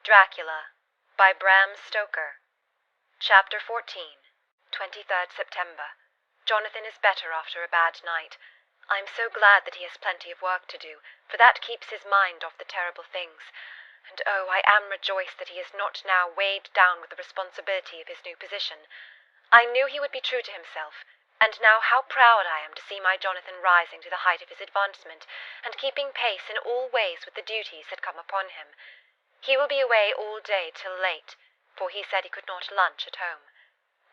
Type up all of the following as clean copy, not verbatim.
Dracula by Bram Stoker. Chapter 14. 23rd September. Jonathan is better after a bad night. I'm so glad that he has plenty of work to do, for that keeps his mind off the terrible things. And oh, I am rejoiced that he is not now weighed down with the responsibility of his new position. I knew he would be true to himself, and now how proud I am to see my Jonathan rising to the height of his advancement, and keeping pace in all ways with the duties that come upon him. He will be away all day till late, for he said he could not lunch at home.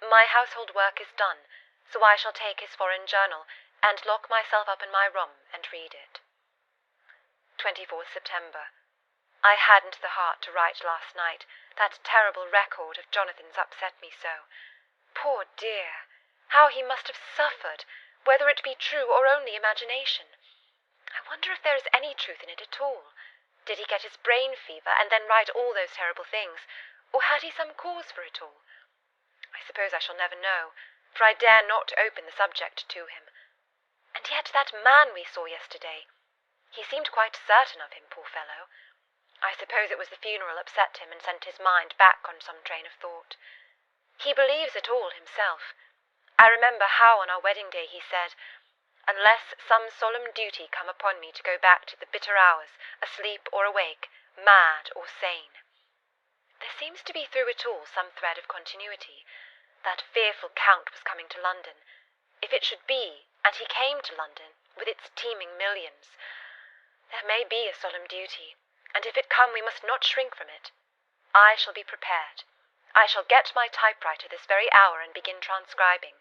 My household work is done, so I shall take his foreign journal, and lock myself up in my room and read it. 24th September. I hadn't the heart to write last night. That terrible record of Jonathan's upset me so. Poor dear! How he must have suffered, whether it be true or only imagination. I wonder if there is any truth in it at all. Did he get his brain fever and then write all those terrible things, or had he some cause for it all? I suppose I shall never know, for I dare not open the subject to him. And yet that man we saw yesterday, he seemed quite certain of him, poor fellow. I suppose it was the funeral upset him and sent his mind back on some train of thought. He believes it all himself. I remember how on our wedding day he said, "Unless some solemn duty come upon me to go back to the bitter hours, asleep or awake, mad or sane." There seems to be through it all some thread of continuity. That fearful Count was coming to London. If it should be, and he came to London, with its teeming millions, there may be a solemn duty, and if it come we must not shrink from it. I shall be prepared. I shall get my typewriter this very hour and begin transcribing.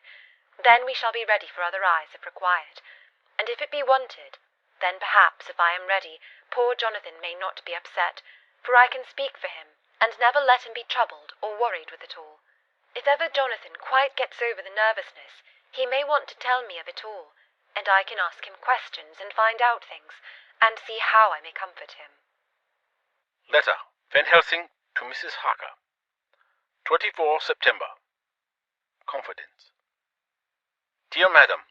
Then we shall be ready for other eyes if required. And if it be wanted, then perhaps, if I am ready, poor Jonathan may not be upset, for I can speak for him, and never let him be troubled or worried with it all. If ever Jonathan quite gets over the nervousness, he may want to tell me of it all, and I can ask him questions and find out things, and see how I may comfort him. Letter. Van Helsing to Mrs. Harker. 24 September. Confidence. Dear Madam,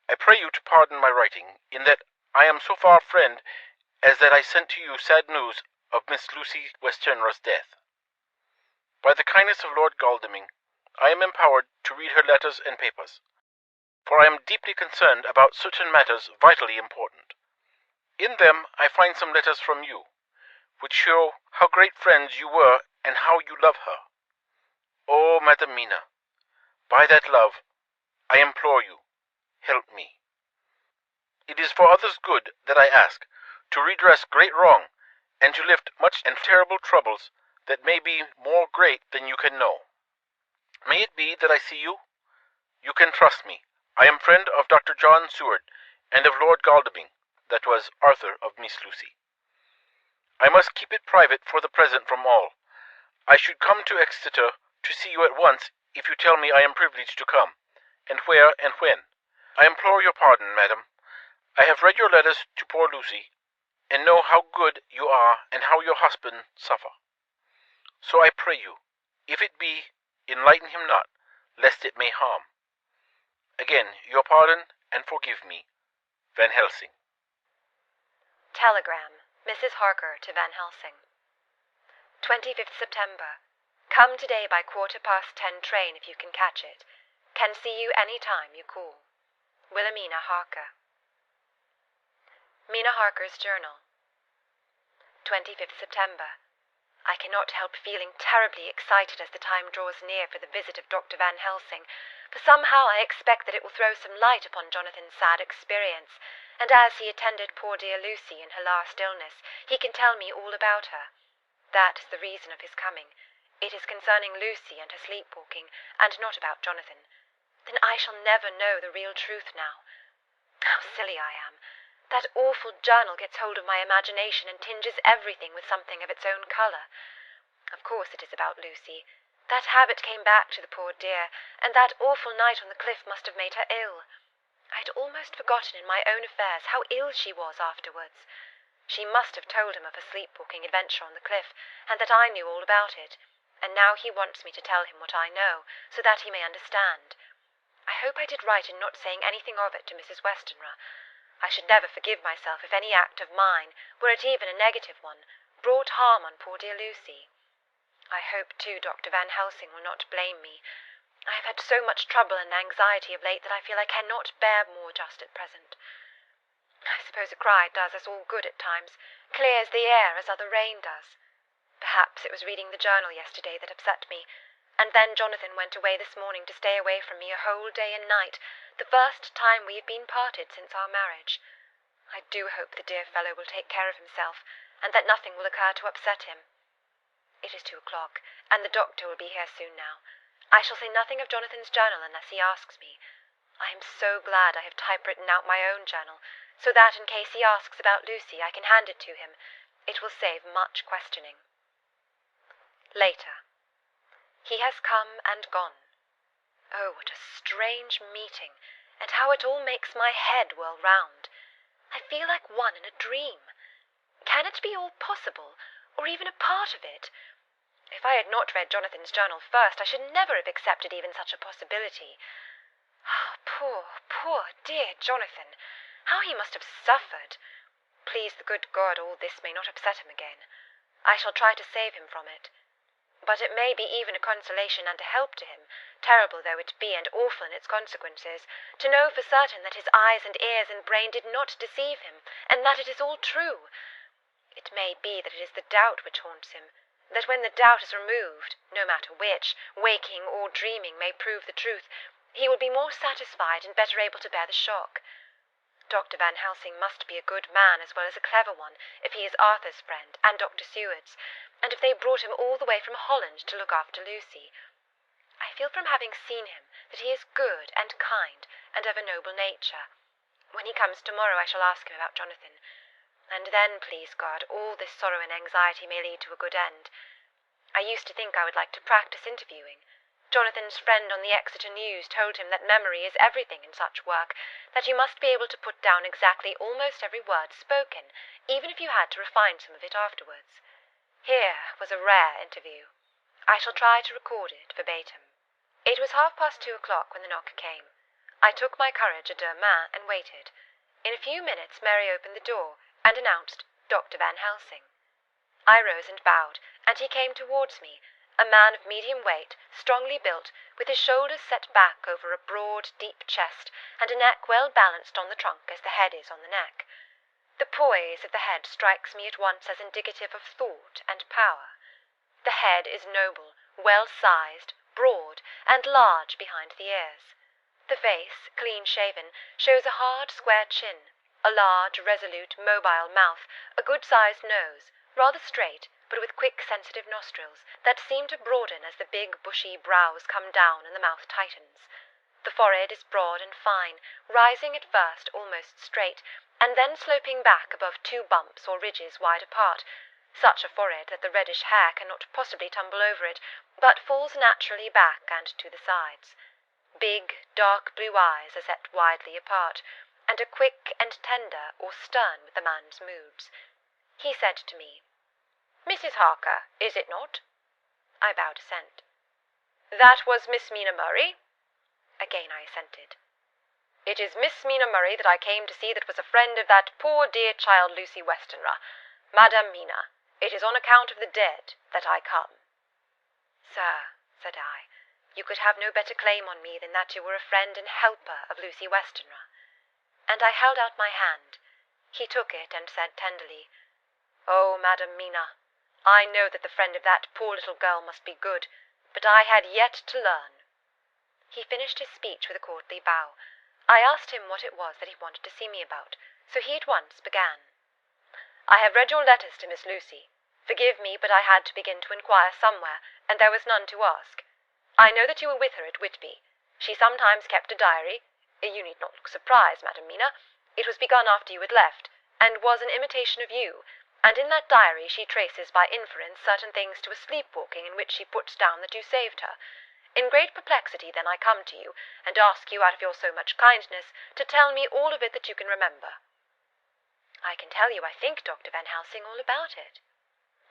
I pray you to pardon my writing, in that I am so far a friend as that I sent to you sad news of Miss Lucy Westenra's death. By the kindness of Lord Godalming, I am empowered to read her letters and papers, for I am deeply concerned about certain matters vitally important. In them I find some letters from you, which show how great friends you were and how you love her. Oh, Madam Mina, by that love, I implore you, help me. It is for others' good that I ask, to redress great wrong, and to lift much and terrible troubles that may be more great than you can know. May it be that I see you? You can trust me. I am friend of Dr. John Seward, and of Lord Godalming, that was Arthur of Miss Lucy. I must keep it private for the present from all. I should come to Exeter to see you at once if you tell me I am privileged to come, and where and when. I implore your pardon, madam. I have read your letters to poor Lucy, and know how good you are and how your husband suffer. So I pray you, if it be, enlighten him not, lest it may harm. Again, your pardon and forgive me. Van Helsing. Telegram. Mrs. Harker to Van Helsing. 25th September. Come today by 10:15 train if you can catch it. Can see you any time you call. Wilhelmina Harker. Mina Harker's Journal. 25th September. I cannot help feeling terribly excited as the time draws near for the visit of Dr. Van Helsing, for somehow I expect that it will throw some light upon Jonathan's sad experience, and as he attended poor dear Lucy in her last illness, he can tell me all about her. That is the reason of his coming. It is concerning Lucy and her sleepwalking, and not about Jonathan. Then I shall never know the real truth now. How silly I am. That awful journal gets hold of my imagination and tinges everything with something of its own colour. Of course it is about Lucy. That habit came back to the poor dear, and that awful night on the cliff must have made her ill. I had almost forgotten in my own affairs how ill she was afterwards. She must have told him of her sleepwalking adventure on the cliff, and that I knew all about it, and now he wants me to tell him what I know, so that he may understand. I hope I did right in not saying anything of it to Mrs. Westenra. I should never forgive myself if any act of mine, were it even a negative one, brought harm on poor dear Lucy. I hope, too, Dr. Van Helsing will not blame me. I have had so much trouble and anxiety of late that I feel I cannot bear more just at present. I suppose a cry does us all good at times, clears the air as other rain does. Perhaps it was reading the journal yesterday that upset me, and then Jonathan went away this morning to stay away from me a whole day and night, the first time we have been parted since our marriage. I do hope the dear fellow will take care of himself, and that nothing will occur to upset him. It is 2:00, and the doctor will be here soon now. I shall say nothing of Jonathan's journal unless he asks me. I am so glad I have typewritten out my own journal, so that in case he asks about Lucy I can hand it to him. It will save much questioning. Later. He has come and gone. Oh, what a strange meeting, and how it all makes my head whirl round. I feel like one in a dream. Can it be all possible, or even a part of it? If I had not read Jonathan's journal first, I should never have accepted even such a possibility. Ah, poor dear Jonathan! How he must have suffered! Please the good God all this may not upset him again. I shall try to save him from it. But it may be even a consolation and a help to him, terrible though it be and awful in its consequences, to know for certain that his eyes and ears and brain did not deceive him, and that it is all true. It may be that it is the doubt which haunts him, that when the doubt is removed, no matter which, waking or dreaming, may prove the truth, he will be more satisfied and better able to bear the shock. Dr. Van Helsing must be a good man as well as a clever one, if he is Arthur's friend and Dr. Seward's, and if they brought him all the way from Holland to look after Lucy. I feel from having seen him that he is good and kind and of a noble nature. When he comes tomorrow I shall ask him about Jonathan. And then, please God, all this sorrow and anxiety may lead to a good end. I used to think I would like to practice interviewing. Jonathan's friend on the Exeter News told him that memory is everything in such work, that you must be able to put down exactly almost every word spoken, even if you had to refine some of it afterwards. Here was a rare interview. I shall try to record it verbatim. It was 2:30 when the knock came. I took my courage à deux mains and waited. In a few minutes Mary opened the door and announced Dr. Van Helsing. I rose and bowed, and he came towards me, a man of medium weight, strongly built, with his shoulders set back over a broad, deep chest, and a neck well balanced on the trunk as the head is on the neck. The poise of the head strikes me at once as indicative of thought and power. The head is noble, well-sized, broad, and large behind the ears. The face, clean-shaven, shows a hard, square chin, a large, resolute, mobile mouth, a good-sized nose, rather straight, but with quick, sensitive nostrils that seem to broaden as the big, bushy brows come down and the mouth tightens. The forehead is broad and fine, rising at first almost straight, and then sloping back above two bumps or ridges wide apart, such a forehead that the reddish hair cannot possibly tumble over it, but falls naturally back and to the sides. Big, dark blue eyes are set widely apart, and are quick and tender or stern with the man's moods. He said to me, "Mrs. Harker, is it not?" I bowed assent. "That was Miss Mina Murray?" Again I assented. "It is Miss Mina Murray that I came to see that was a friend of that poor dear child Lucy Westenra. Madam Mina, it is on account of the dead that I come." "Sir," said I, "you could have no better claim on me than that you were a friend and helper of Lucy Westenra." And I held out my hand. He took it and said tenderly, "Oh, Madam Mina, I know that the friend of that poor little girl must be good, but I had yet to learn." He finished his speech with a courtly bow. I asked him what it was that he wanted to see me about, so he at once began. "I have read your letters to Miss Lucy. Forgive me, but I had to begin to inquire somewhere, and there was none to ask. I know that you were with her at Whitby. She sometimes kept a diary. You need not look surprised, Madam Mina. It was begun after you had left, and was an imitation of you, and in that diary she traces by inference certain things to a sleepwalking in which she puts down that you saved her. In great perplexity, then, I come to you, and ask you, out of your so much kindness, to tell me all of it that you can remember." "I can tell you, I think, Dr. Van Helsing, all about it."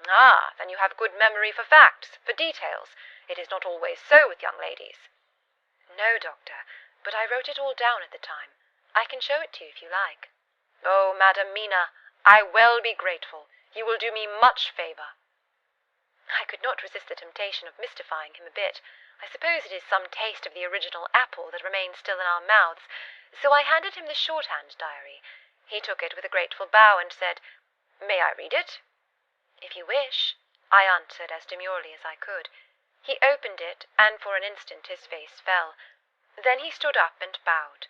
"Ah, then you have good memory for facts, for details. It is not always so with young ladies." "No, Doctor, but I wrote it all down at the time. I can show it to you if you like." "Oh, Madam Mina, I well be grateful. You will do me much favour." I could not resist the temptation of mystifying him a bit. I suppose it is some taste of the original apple that remains still in our mouths, so I handed him the shorthand diary. He took it with a grateful bow and said, "May I read it?" "If you wish," I answered as demurely as I could. He opened it, and for an instant his face fell. Then he stood up and bowed.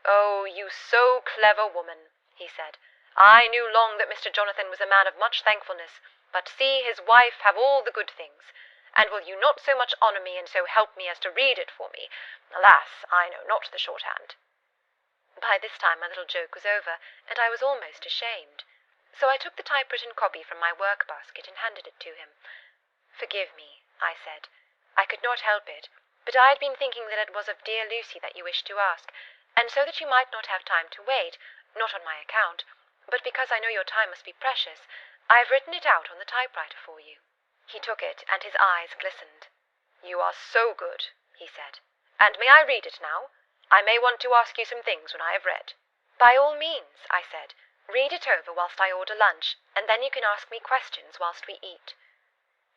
"Oh, you so clever woman," he said. "I knew long that Mr. Jonathan was a man of much thankfulness, but see his wife have all the good things. And will you not so much honour me and so help me as to read it for me? Alas, I know not the shorthand." By this time my little joke was over, and I was almost ashamed. So I took the typewritten copy from my work-basket and handed it to him. "Forgive me," I said. "I could not help it, but I had been thinking that it was of dear Lucy that you wished to ask, and so that you might not have time to wait, not on my account, but because I know your time must be precious, I have written it out on the typewriter for you." He took it, and his eyes glistened. "You are so good," he said. "And may I read it now? I may want to ask you some things when I have read." "By all means," I said. "Read it over whilst I order lunch, and then you can ask me questions whilst we eat."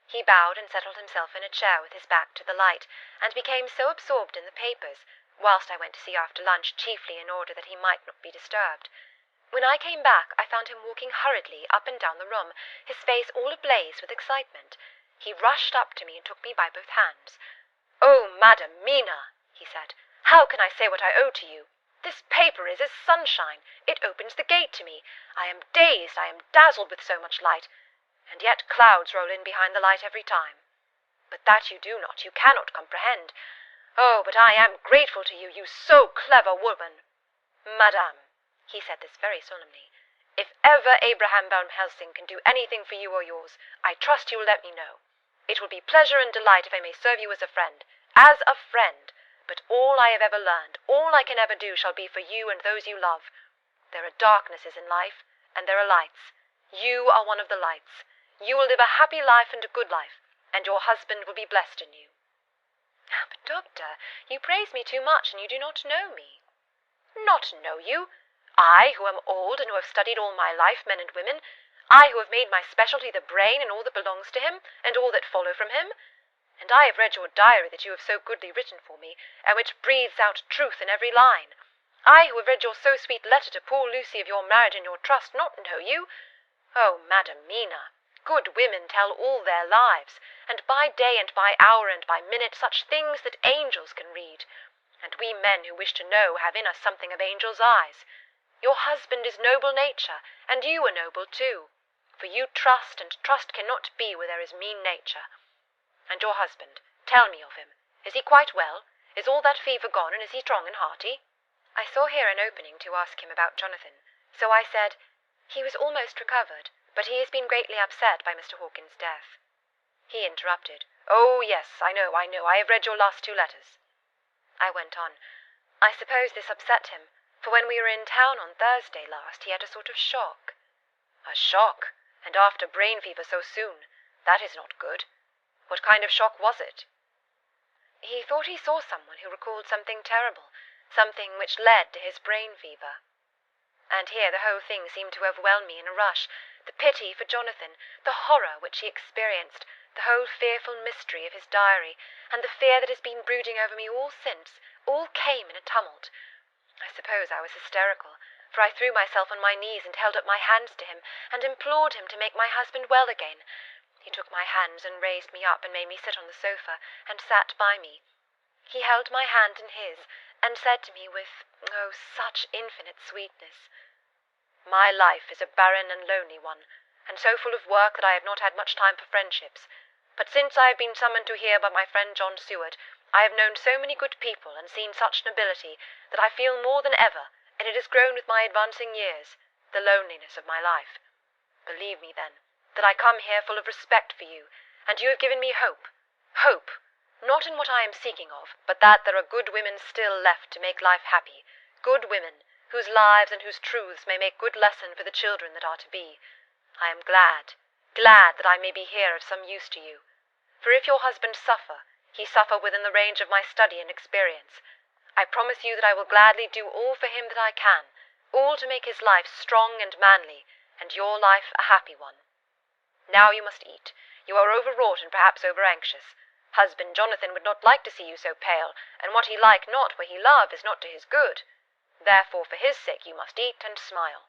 He bowed and settled himself in a chair with his back to the light, and became so absorbed in the papers, whilst I went to see after lunch chiefly in order that he might not be disturbed. When I came back, I found him walking hurriedly up and down the room, his face all ablaze with excitement. He rushed up to me and took me by both hands. "Oh, Madam Mina," he said, "how can I say what I owe to you? This paper is as sunshine. It opens the gate to me. I am dazed, I am dazzled with so much light, and yet clouds roll in behind the light every time. But that you do not, you cannot comprehend. Oh, but I am grateful to you, you so clever woman. Madame," he said this very solemnly, "if ever Abraham Van Helsing can do anything for you or yours, I trust you will let me know. It will be pleasure and delight if I may serve you as a friend, but all I have ever learned, all I can ever do shall be for you and those you love. There are darknesses in life, and there are lights. You are one of the lights. You will live a happy life and a good life, and your husband will be blessed in you." "But, Doctor, you praise me too much, and you do not know me." "Not know you? I, who am old and who have studied all my life men and women, I who have made my specialty the brain and all that belongs to him, and all that follow from him. And I have read your diary that you have so goodly written for me, and which breathes out truth in every line. I who have read your so sweet letter to poor Lucy of your marriage and your trust, not know you. Oh, Madam Mina, good women tell all their lives, and by day and by hour and by minute such things that angels can read. And we men who wish to know have in us something of angels' eyes. Your husband is noble nature, and you are noble too. For you trust, and trust cannot be where there is mean nature. And your husband, tell me of him. Is he quite well? Is all that fever gone, and is he strong and hearty?" I saw here an opening to ask him about Jonathan, so I said, "He was almost recovered, but he has been greatly upset by Mr. Hawkins's death." He interrupted. "Oh, yes, I know, I have read your last 2 letters. I went on. "I suppose this upset him, for when we were in town on Thursday last, he had a sort of shock." "A shock? And after brain fever so soon? That is not good. What kind of shock was it?" "He thought he saw someone who recalled something terrible, something which led to his brain fever." And here the whole thing seemed to overwhelm me in a rush. The pity for Jonathan, the horror which he experienced, the whole fearful mystery of his diary, and the fear that has been brooding over me all since, all came in a tumult. I suppose I was hysterical, for I threw myself on my knees and held up my hands to him, and implored him to make my husband well again. He took my hands and raised me up and made me sit on the sofa, and sat by me. He held my hand in his, and said to me with, oh, such infinite sweetness, "My life is a barren and lonely one, and so full of work that I have not had much time for friendships. But since I have been summoned to here by my friend John Seward, I have known so many good people and seen such nobility that I feel more than ever, and it has grown with my advancing years, the loneliness of my life. Believe me, then, that I come here full of respect for you, and you have given me hope. Hope, not in what I am seeking of, but that there are good women still left to make life happy, good women, whose lives and whose truths may make good lesson for the children that are to be. I am glad that I may be here of some use to you. For if your husband suffer, he suffer within the range of my study and experience. I promise you that I will gladly do all for him that I can, all to make his life strong and manly, and your life a happy one." Now you must eat. You are overwrought and perhaps over-anxious. Husband Jonathan would not like to see you so pale, and what he like not where he love is not to his good. Therefore for his sake you must eat and smile.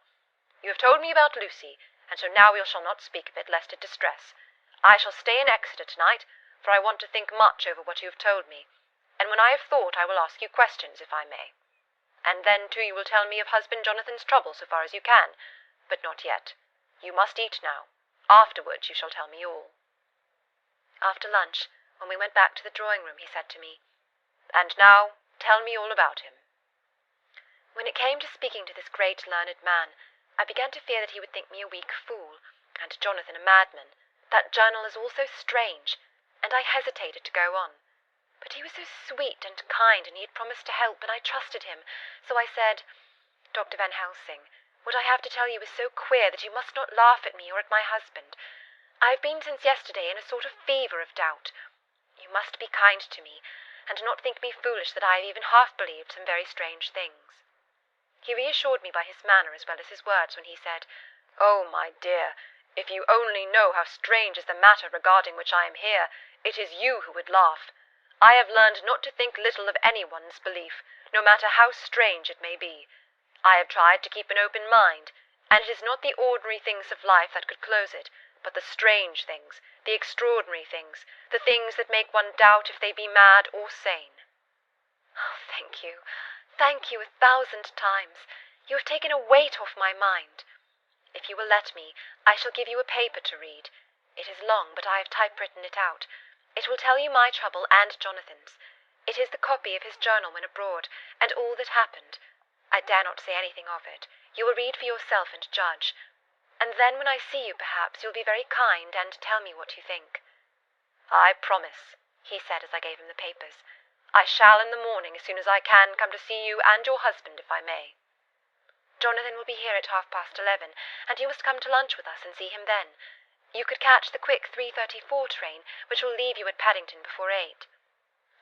You have told me about Lucy, and so now we shall not speak of it, lest it distress. I shall stay in Exeter tonight, for I want to think much over what you have told me, and when I have thought I will ask you questions, if I may. And then, too, you will tell me of husband Jonathan's trouble so far as you can, but not yet. You must eat now. Afterwards you shall tell me all. After lunch, when we went back to the drawing-room, he said to me, "And now, tell me all about him." When it came to speaking to this great learned man, I began to fear that he would think me a weak fool, and Jonathan a madman. That journal is all so strange, and I hesitated to go on. But he was so sweet and kind, and he had promised to help, and I trusted him. So I said, "Dr. Van Helsing, what I have to tell you is so queer that you must not laugh at me or at my husband. I have been since yesterday in a sort of fever of doubt. You must be kind to me, and not think me foolish that I have even half believed some very strange things." He reassured me by his manner as well as his words when he said, "Oh, my dear, if you only know how strange is the matter regarding which I am here, it is you who would laugh. I have learned not to think little of anyone's belief, no matter how strange it may be. I have tried to keep an open mind, and it is not the ordinary things of life that could close it, but the strange things, the extraordinary things, the things that make one doubt if they be mad or sane." "Oh, thank you 1,000 times. You have taken a weight off my mind. If you will let me, I shall give you a paper to read. It is long, but I have typewritten it out. It will tell you my trouble and Jonathan's. It is the copy of his journal when abroad, and all that happened. I dare not say anything of it. You will read for yourself and judge. And then when I see you, perhaps, you'll be very kind and tell me what you think." "I promise," he said as I gave him the papers. "I shall in the morning, as soon as I can, come to see you and your husband, if I may." "Jonathan will be here at 11:30, and you must come to lunch with us and see him then. You could catch the quick 3:34 train, which will leave you at Paddington before 8.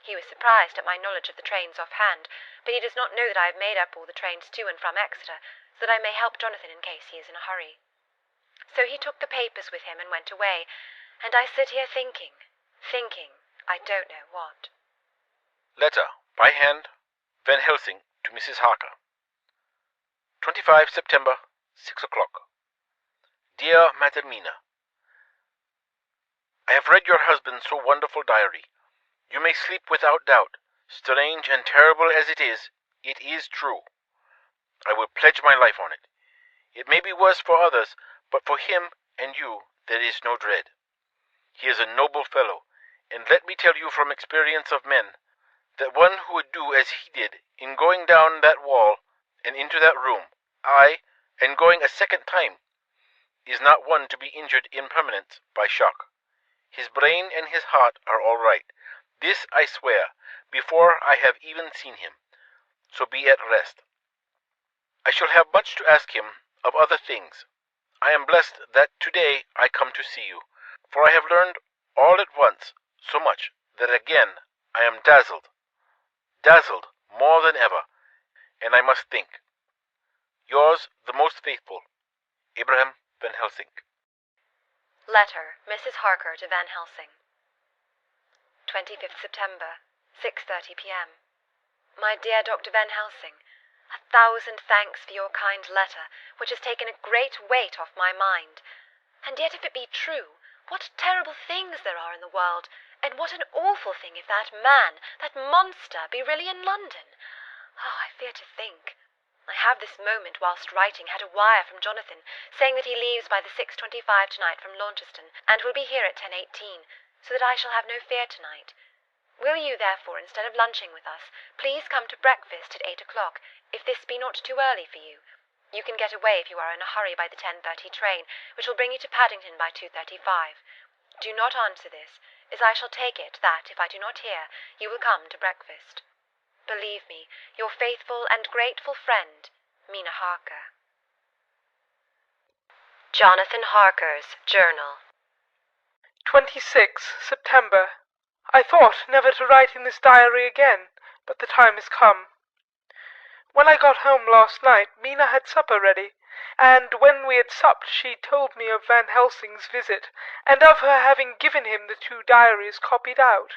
He was surprised at my knowledge of the trains offhand, but he does not know that I have made up all the trains to and from Exeter, so that I may help Jonathan in case he is in a hurry. So he took the papers with him and went away, and I sit here thinking, I don't know what. Letter, by hand, Van Helsing to Mrs. Harker. 25 September, 6 o'clock. Dear Madam Mina, I have read your husband's so wonderful diary. You may sleep without doubt. Strange and terrible as it is true. I will pledge my life on it. It may be worse for others, but for him and you there is no dread. He is a noble fellow, and let me tell you from experience of men, that one who would do as he did in going down that wall and into that room, and going a second time, is not one to be injured in permanence by shock. His brain and his heart are all right. This I swear, before I have even seen him. So be at rest. I shall have much to ask him of other things. I am blessed that today I come to see you, for I have learned all at once so much that again I am dazzled more than ever, and I must think. Yours, the most faithful, Abraham Van Helsing. Letter, Mrs. Harker to Van Helsing. 25th September, 6:30 p.m. My dear Dr. Van Helsing, 1,000 thanks for your kind letter, which has taken a great weight off my mind. And yet if it be true, what terrible things there are in the world, and what an awful thing if that man, that monster, be really in London. Oh, I fear to think. I have this moment, whilst writing, had a wire from Jonathan, saying that he leaves by the 6:25 tonight from Launceston, and will be here at 10:18, so that I shall have no fear tonight. Will you, therefore, instead of lunching with us, please come to breakfast at 8 o'clock, if this be not too early for you? You can get away if you are in a hurry by the 10:30 train, which will bring you to Paddington by 2:35. Do not answer this, as I shall take it that, if I do not hear, you will come to breakfast. Believe me, your faithful and grateful friend, Mina Harker. Jonathan Harker's Journal. 26 September. I thought never to write in this diary again, but the time has come. When I got home last night, Mina had supper ready, and when we had supped she told me of Van Helsing's visit, and of her having given him the 2 diaries copied out,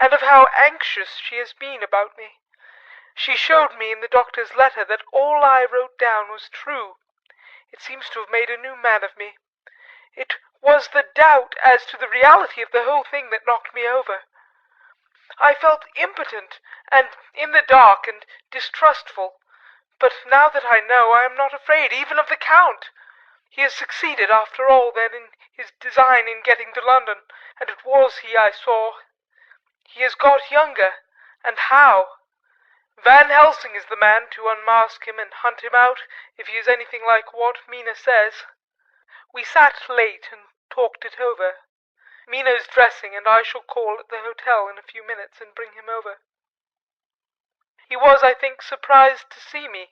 and of how anxious she has been about me. She showed me in the doctor's letter that all I wrote down was true. It seems to have made a new man of me. It was the doubt as to the reality of the whole thing that knocked me over. I felt impotent, and in the dark, and distrustful. But now that I know, I am not afraid even of the Count. He has succeeded, after all, then, in his design in getting to London, and it was he I saw. He has got younger, and how? Van Helsing is the man to unmask him and hunt him out, if he is anything like what Mina says. We sat late and talked it over. Mina is dressing, and I shall call at the hotel in a few minutes and bring him over. He was, I think, surprised to see me.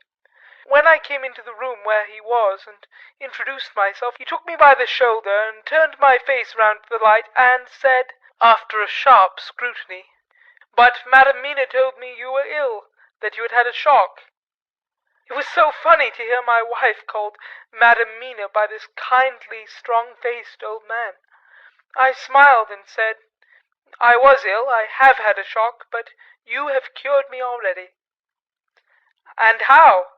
When I came into the room where he was and introduced myself, he took me by the shoulder and turned my face round to the light and said, after a sharp scrutiny, "But Madam Mina told me you were ill, that you had had a shock." It was so funny to hear my wife called Madam Mina by this kindly, strong-faced old man. I smiled and said, "I was ill, I have had a shock, but you have cured me already." "And how?"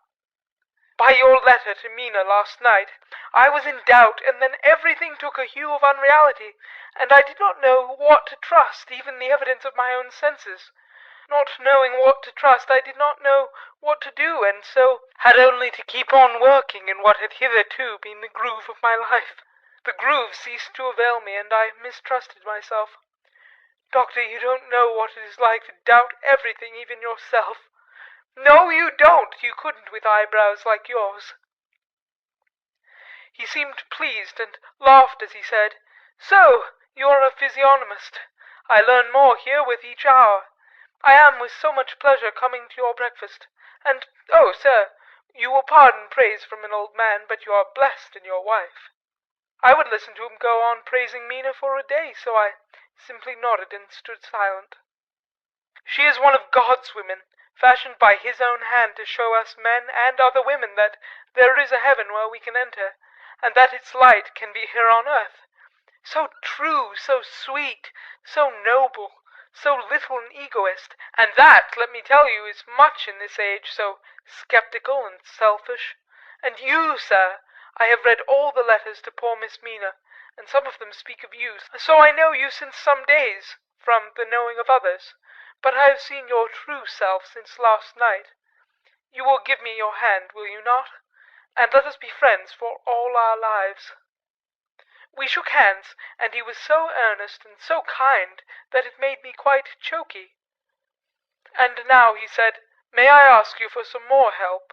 "By your letter to Mina last night. I was in doubt, and then everything took a hue of unreality, and I did not know what to trust, even the evidence of my own senses. Not knowing what to trust, I did not know what to do, and so had only to keep on working in what had hitherto been the groove of my life. The groove ceased to avail me, and I mistrusted myself. Doctor, you don't know what it is like to doubt everything, even yourself. No, you don't. You couldn't with eyebrows like yours." He seemed pleased and laughed as he said, "So, you are a physiognomist. I learn more here with each hour. I am with so much pleasure coming to your breakfast. And, oh, sir, you will pardon praise from an old man, but you are blessed in your wife." I would listen to him go on praising Mina for a day, so I simply nodded and stood silent. "She is one of God's women, fashioned by his own hand to show us men and other women that there is a heaven where we can enter, and that its light can be here on earth. So true, so sweet, so noble, so little an egoist, and that, let me tell you, is much in this age, so sceptical and selfish. And you, sir, I have read all the letters to poor Miss Mina, and some of them speak of you, so I know you since some days, from the knowing of others, but I have seen your true self since last night. You will give me your hand, will you not? And let us be friends for all our lives." We shook hands, and he was so earnest and so kind that it made me quite choky. "And now," he said, "may I ask you for some more help?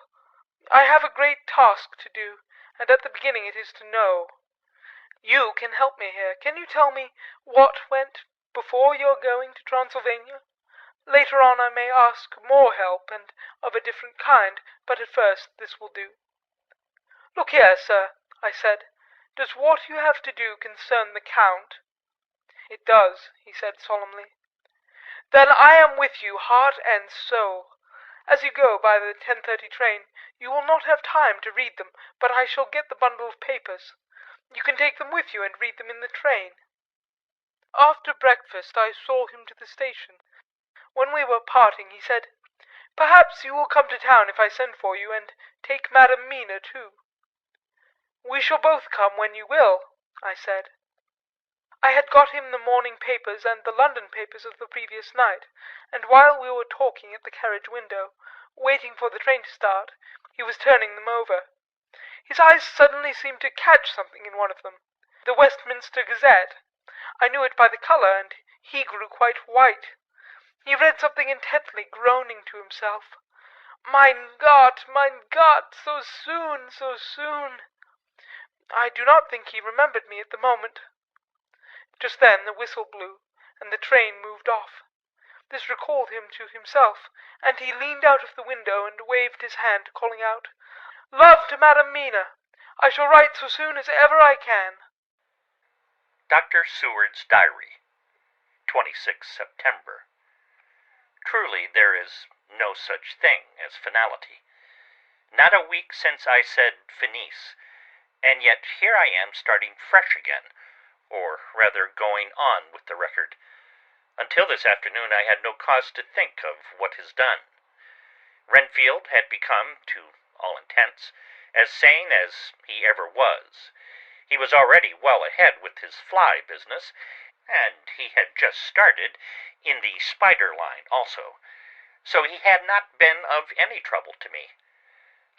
I have a great task to do, and at the beginning it is to know. You can help me here. Can you tell me what went before your going to Transylvania? Later on I may ask more help, and of a different kind, but at first this will do." "Look here, sir," I said, "does what you have to do concern the Count?" "It does," he said solemnly. "Then I am with you, heart and soul. As you go by the 10:30 train, you will not have time to read them, but I shall get the bundle of papers. You can take them with you and read them in the train." After breakfast I saw him to the station. When we were parting, he said, "Perhaps you will come to town if I send for you, and take Madam Mina too." "We shall both come when you will," I said. I had got him the morning papers and the London papers of the previous night, and while we were talking at the carriage window, waiting for the train to start, he was turning them over. His eyes suddenly seemed to catch something in one of them, the Westminster Gazette. I knew it by the colour, and he grew quite white. He read something intently, groaning to himself. Mein Gott, so soon, so soon. I do not think he remembered me at the moment. Just then the whistle blew, and the train moved off. This recalled him to himself, and he leaned out of the window and waved his hand, calling out, "Love to Madam Mina. I shall write so soon as ever I can." Dr. Seward's Diary, 26 September. Truly there is no such thing as finality. Not a week since I said finis, and yet here I am starting fresh again, or rather going on with the record. Until this afternoon I had no cause to think of what is done. Renfield had become, to all intents, as sane as he ever was. He was already well ahead with his fly business, and he had just started in the spider line also, so he had not been of any trouble to me.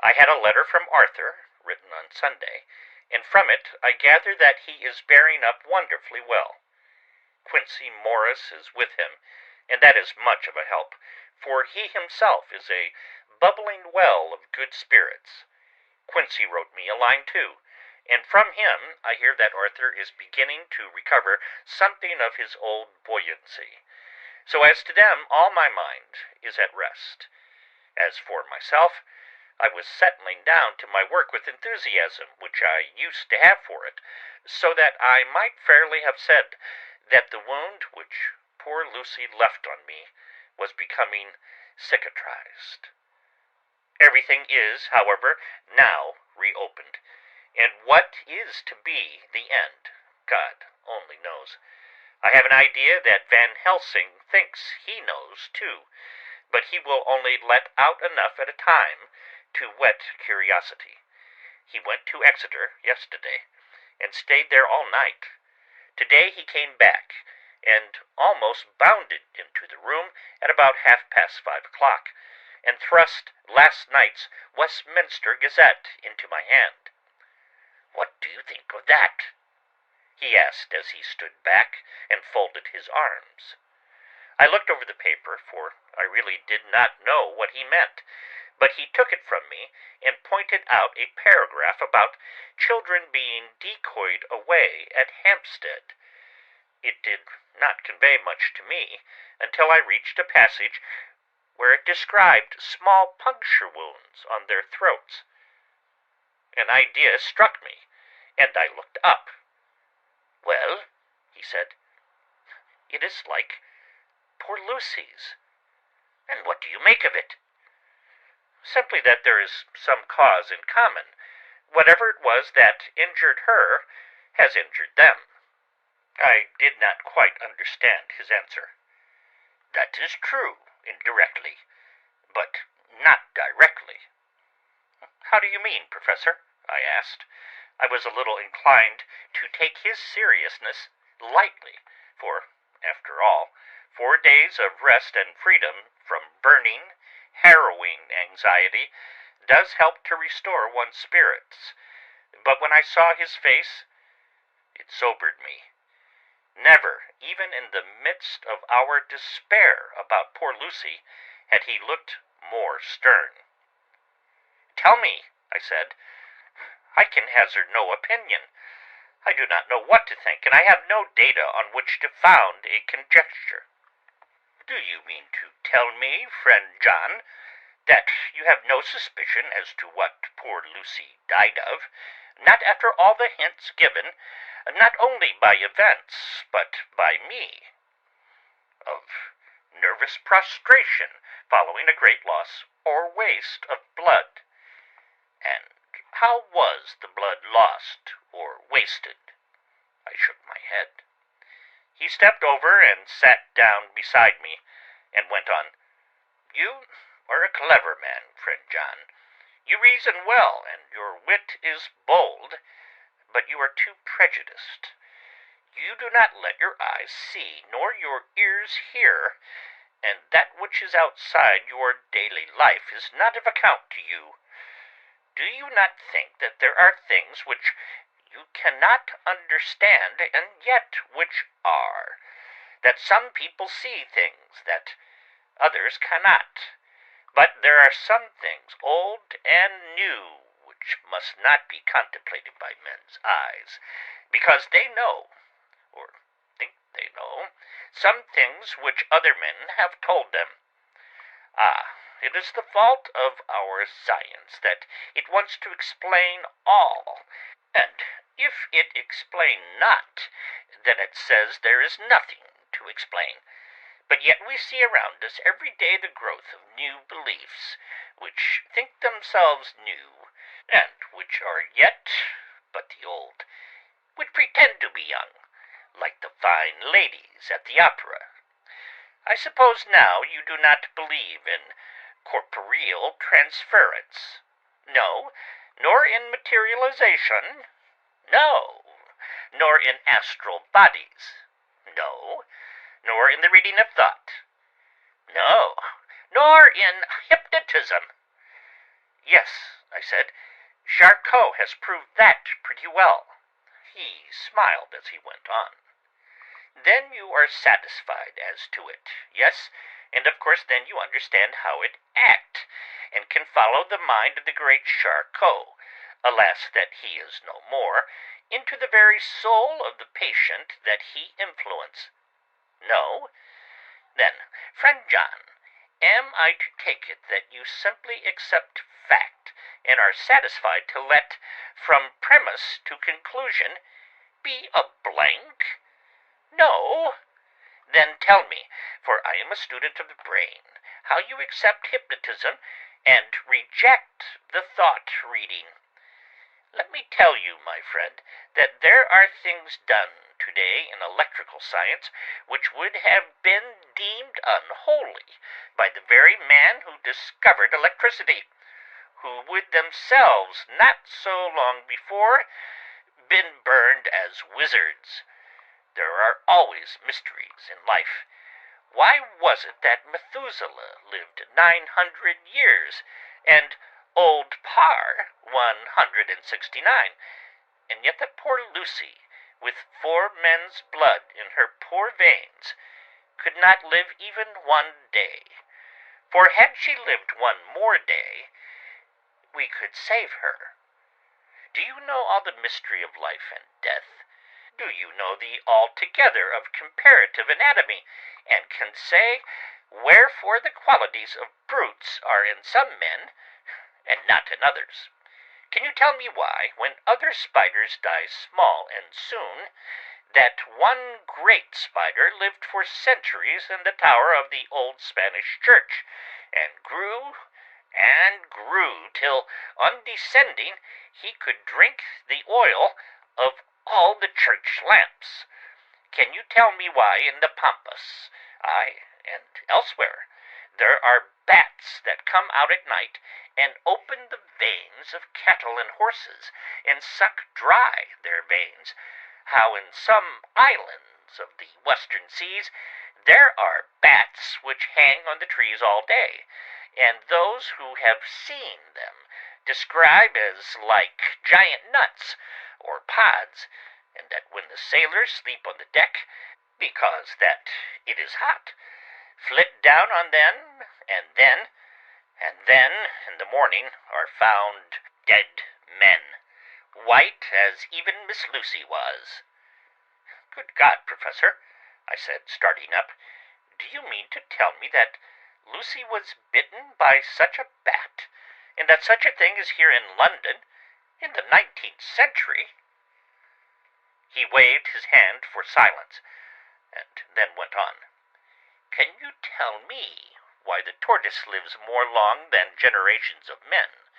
I had a letter from Arthur, written on Sunday, and from it I gather that he is bearing up wonderfully well. Quincy Morris is with him, and that is much of a help, for he himself is a bubbling well of good spirits. Quincy wrote me a line too, and from him I hear that Arthur is beginning to recover something of his old buoyancy. So as to them, all my mind is at rest. As for myself, I was settling down to my work with enthusiasm, which I used to have for it, so that I might fairly have said that the wound which poor Lucy left on me was becoming cicatrized. Everything is, however, now reopened, and what is to be the end, God only knows. I have an idea that Van Helsing thinks he knows, too, but he will only let out enough at a time to whet curiosity. He went to Exeter yesterday, and stayed there all night. Today he came back, and almost bounded into the room at about 5:30, and thrust last night's Westminster Gazette into my hand. "What do you think of that?" he asked as he stood back and folded his arms. I looked over the paper, for I really did not know what he meant, but he took it from me and pointed out a paragraph about children being decoyed away at Hampstead. It did not convey much to me until I reached a passage where it described small puncture wounds on their throats. An idea struck me, and I looked up. "Well," he said, "it is like poor Lucy's. And what do you make of it?" "Simply that there is some cause in common. Whatever it was that injured her has injured them." I did not quite understand his answer. "That is true, indirectly, but not directly." "How do you mean, Professor?" I asked. I was a little inclined to take his seriousness lightly, for, after all, 4 days of rest and freedom from burning, harrowing anxiety does help to restore one's spirits. But when I saw his face, it sobered me. Never, even in the midst of our despair about poor Lucy, had he looked more stern. "Tell me," I said. "I can hazard no opinion. I do not know what to think, and I have no data on which to found a conjecture." "Do you mean to tell me, friend John, that you have no suspicion as to what poor Lucy died of, not after all the hints given, not only by events, but by me? Of nervous prostration following a great loss or waste of blood. And how was the blood lost or wasted?" I shook my head. He stepped over and sat down beside me, and went on. "You are a clever man, friend John. You reason well, and your wit is bold, but you are too prejudiced. You do not let your eyes see, nor your ears hear, and that which is outside your daily life is not of account to you. Do you not think that there are things which you cannot understand, and yet which are? That some people see things that others cannot? But there are some things, old and new, which must not be contemplated by men's eyes, because they know, or think they know, some things which other men have told them. It is the fault of our science that it wants to explain all, and if it explain not, then it says there is nothing to explain. But yet we see around us every day the growth of new beliefs, which think themselves new, and which are yet but the old, which pretend to be young, like the fine ladies at the opera. I suppose now you do not believe in corporeal transference. No, nor in materialization. No, nor in astral bodies. No, nor in the reading of thought. No, nor in hypnotism. Yes, I said, Charcot has proved that pretty well. He smiled as he went on. Then you are satisfied as to it, yes, and of course then you understand how it acts, and can follow the mind of the great Charcot, alas that he is no more, into the very soul of the patient that he influenced. No? Then, friend John, am I to take it that you simply accept fact, and are satisfied to let, from premise to conclusion, be a blank? No? Then tell me, for I am a student of the brain, how you accept hypnotism and reject the thought reading. Let me tell you, my friend, that there are things done today in electrical science which would have been deemed unholy by the very man who discovered electricity, who would themselves not so long before been burned as wizards. There are always mysteries in life. Why was it that Methuselah lived 900 years, and old Parr 169, and yet that poor Lucy, with 4 men's blood in her poor veins, could not live even 1 day? For had she lived 1 more day, we could save her. Do you know all the mystery of life and death? Do you know the altogether of comparative anatomy, and can say wherefore the qualities of brutes are in some men, and not in others? Can you tell me why, when other spiders die small and soon, that one great spider lived for centuries in the tower of the old Spanish church, and grew till, on descending, he could drink the oil of all the church lamps? Can you tell me why in the Pampas, aye, and elsewhere, there are bats that come out at night and open the veins of cattle and horses, and suck dry their veins? How in some islands of the western seas there are bats which hang on the trees all day, and those who have seen them describe as like giant nuts or pods, and that when the sailors sleep on the deck, because that it is hot, flit down on them, and then in the morning are found dead men, white as even Miss Lucy was. Good God, Professor, I said, starting up, do you mean to tell me that Lucy was bitten by such a bat, and that such a thing is here in London, in the 19th century? He waved his hand for silence, and then went on. Can you tell me why the tortoise lives more long than generations of men?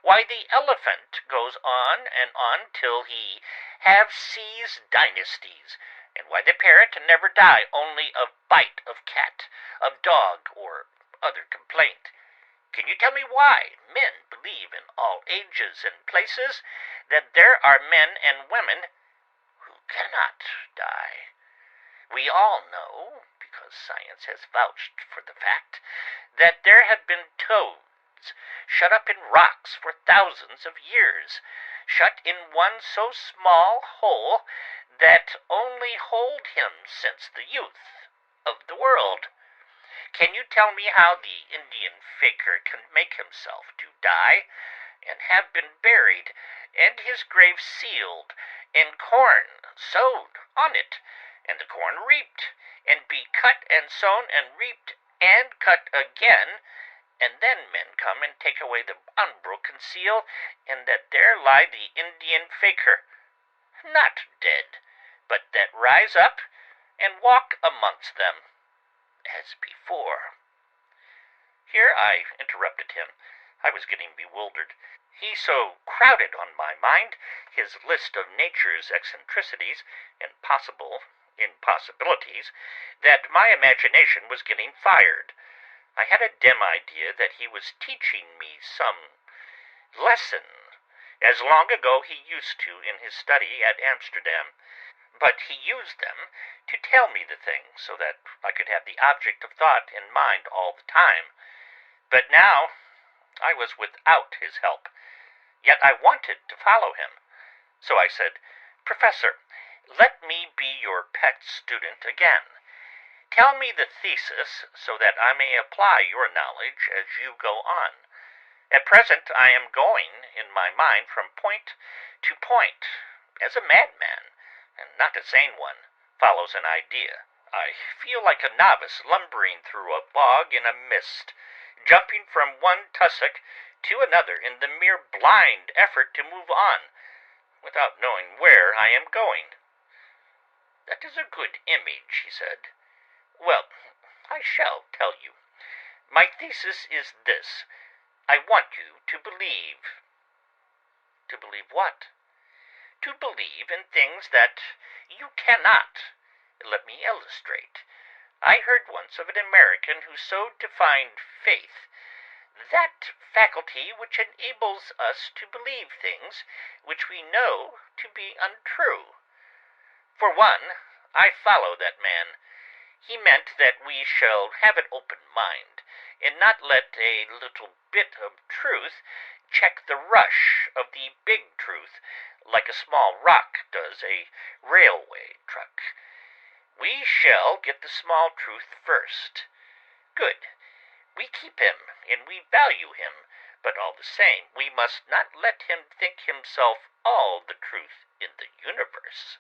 Why the elephant goes on and on till he have seized dynasties, and why the parrot never die only of bite of cat, of dog, or other complaint? Can you tell me why men believe in all ages and places that there are men and women who cannot die? We all know, because science has vouched for the fact, that there have been toads shut up in rocks for thousands of years, shut in one so small hole that only hold him since the youth of the world. Can you tell me how the Indian faker can make himself to die, and have been buried, and his grave sealed, and corn sowed on it, and the corn reaped, and be cut and sown and reaped and cut again, and then men come and take away the unbroken seal, and that there lie the Indian faker, not dead, but that rise up and walk amongst them, as before." Here I interrupted him. I was getting bewildered. He so crowded on my mind, his list of nature's eccentricities and possible impossibilities, that my imagination was getting fired. I had a dim idea that he was teaching me some lesson, as long ago he used to in his study at Amsterdam. But he used them to tell me the thing so that I could have the object of thought in mind all the time. But now I was without his help, yet I wanted to follow him. So I said, "Professor, let me be your pet student again. Tell me the thesis so that I may apply your knowledge as you go on. At present I am going in my mind from point to point, as a madman, and not a sane one, follows an idea. I feel like a novice lumbering through a bog in a mist, jumping from one tussock to another in the mere blind effort to move on, without knowing where I am going." "That is a good image," he said. "Well, I shall tell you. My thesis is this. I want you to believe." "To believe what?" "To believe in things that you cannot. Let me illustrate. I heard once of an American who so defined faith: that faculty which enables us to believe things which we know to be untrue. For one, I follow that man. He meant that we shall have an open mind, and not let a little bit of truth check the rush of the big truth, like a small rock does a railway truck. We shall get the small truth first. Good. We keep him, and we value him, but all the same, we must not let him think himself all the truth in the universe.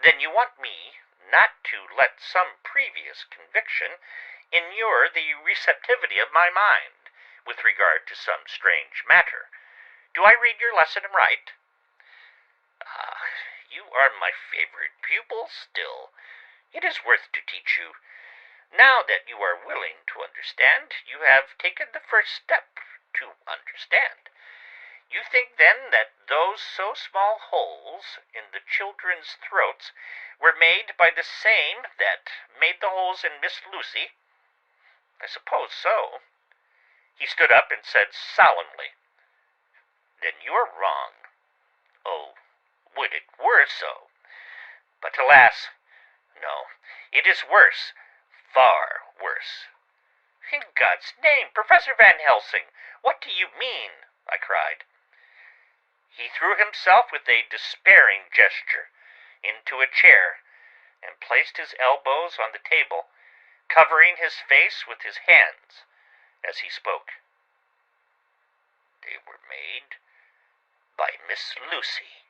Then you want me not to let some previous conviction inure the receptivity of my mind with regard to some strange matter. Do I read your lesson right?" "Ah, you are my favorite pupil still. It is worth to teach you. Now that you are willing to understand, you have taken the first step to understand. You think then that those so small holes in the children's throats were made by the same that made the holes in Miss Lucy?" "I suppose so." He stood up and said solemnly, "Then you are wrong. Oh, would it were so! But alas, no, it is worse, far worse." "In God's name, Professor Van Helsing, what do you mean?" I cried. He threw himself with a despairing gesture into a chair and placed his elbows on the table, covering his face with his hands as he spoke. "They were made by Miss Lucy."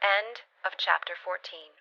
End of chapter 14.